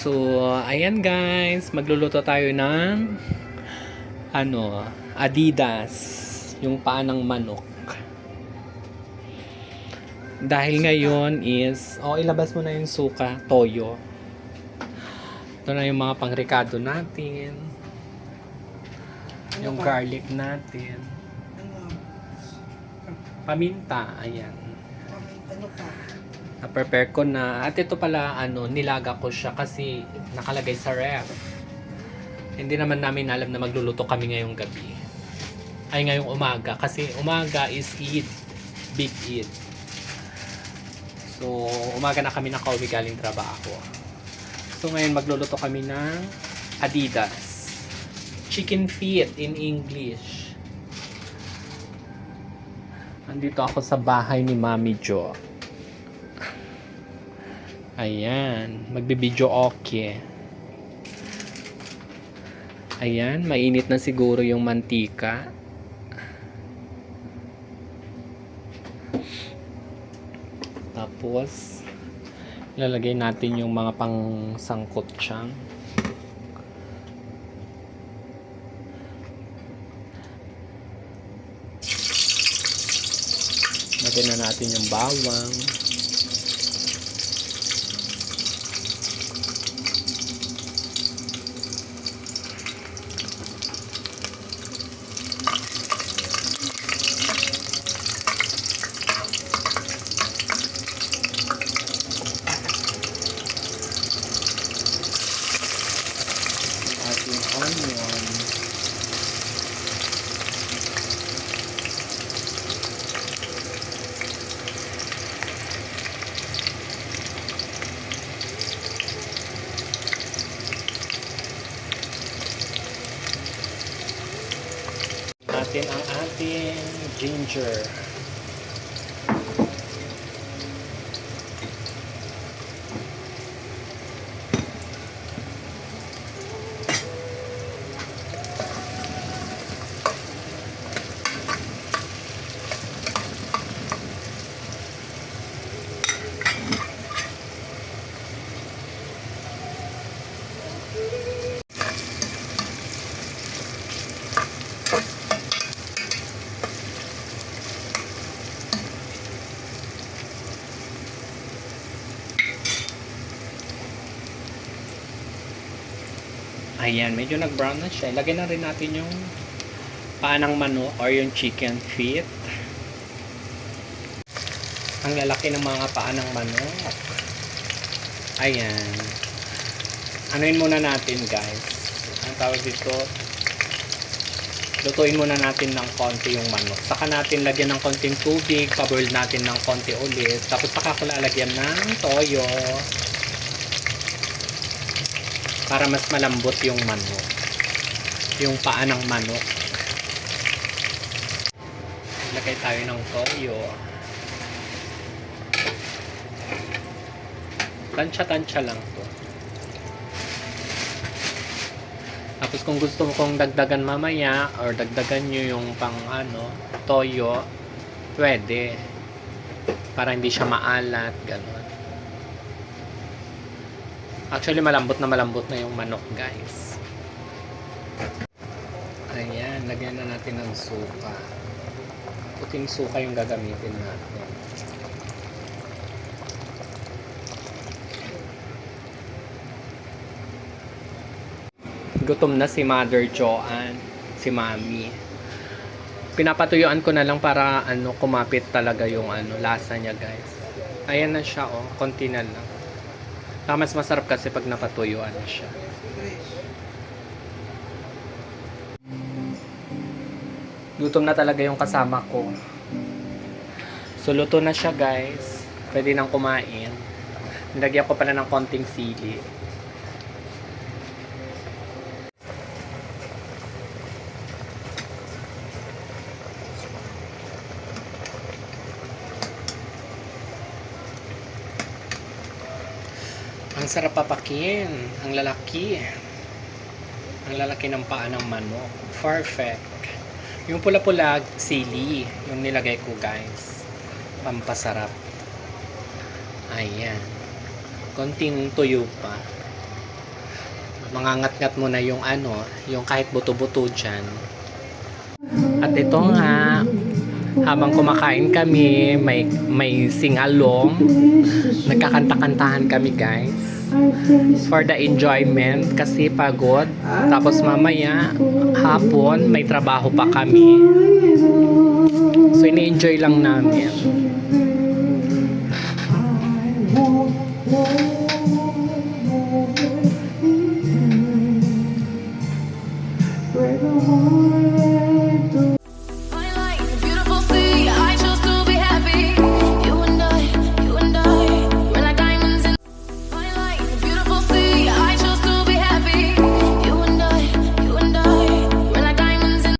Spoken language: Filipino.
So, ayan guys, magluluto tayo ng Adidas, yung paa ng manok. Dahil ngayon is, ilabas mo na yung suka, toyo. Ito na yung mga pangrekado natin. Yung garlic natin. Paminta, ayan. Na-prepare ko na. At ito pala, nilaga ko siya kasi nakalagay sa ref. Hindi naman namin alam na magluluto kami ngayong gabi. Ay, ngayong umaga. Kasi umaga is eat. Big eat. So, umaga na kami nakauwi galing trabaho. So, ngayon magluluto kami ng Adidas. Chicken feet in English. Andito ako sa bahay ni Mami Jo. Ayan, magbibideo okay. Ayan, mainit na siguro yung mantika. Tapos, ilalagay natin yung mga pangsangkot siyang. Lagyan na natin yung bawang. Ating onion. Natin ang ating ginger. Ayan, medyo nag-brown na siya. Ilagay na rin natin yung paa ng manok or yung chicken feet. Ang lalaki ng mga paa ng manok. Ayan. Anuin muna natin, guys. Ang tawag dito, lutuin muna natin ng konti yung manok. Saka natin lagyan ng konting tubig, pa-boil natin ng konti ulit. Tapos saka ko lalagyan ng toyo. Para mas malambot yung manok. Yung paa ng manok. Lagay tayo ng toyo. Tansya-tansya lang to. Tapos kung gusto mo kong dagdagan mamaya or dagdagan nyo yung pang toyo, pwede. Para hindi siya maalat, gano'n. Actually, malambot na yung manok, guys. Ayan, lagyan na natin ng suka. Puting suka yung gagamitin natin. Gutom na si Mother Joanne, si Mami. Pinapatuyuan ko na lang para kumapit talaga yung lasa niya, guys. Ayan na siya, konti na lang. Mas masarap kasi pag napatuyuan na siya. Gutom na talaga yung kasama ko. So, luto na siya, guys. Pwede nang kumain. Nilagyan ko pala ng konting sili. Ang sarap papakin. Ang lalaki. Ang lalaki ng paa ng manok. Perfect. Yung pula-pula, sili. Yung nilagay ko, guys. Pampasarap. Ayan. Konting tuyo pa. Mangangat-ngat mo na yung ano, yung kahit buto-buto dyan. At ito nga, habang kumakain kami, may singalong. Nagkakanta-kantahan kami, guys. For the enjoyment kasi pagod. Tapos mamaya, hapon, may trabaho pa kami. So, ini-enjoy lang namin.